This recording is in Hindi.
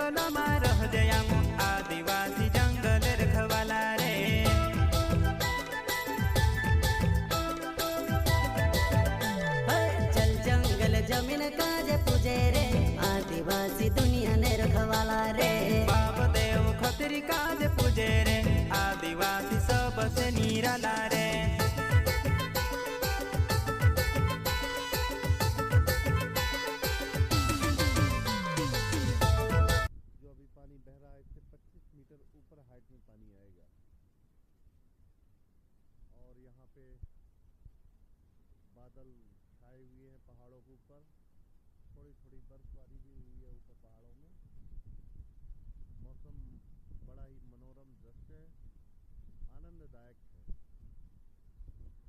जंगलों रह जया आदिवासी जंगल रखवाला रे। चल जंगल जमीन काज पूजे रे आदिवासी दुनिया ने रखवाला रे। बाप देव खतरी काज पूजे रे आदिवासी सबसे निराला रे। पानी बह रहा है इससे 25 मीटर ऊपर हाइट में पानी आएगा और यहाँ पे बादल छाए हुए हैं पहाड़ों के ऊपर। थोड़ी थोड़ी बर्फबारी भी हुई है ऊपर पहाड़ों में। मौसम बड़ा ही मनोरम दृश्य है, आनंददायक।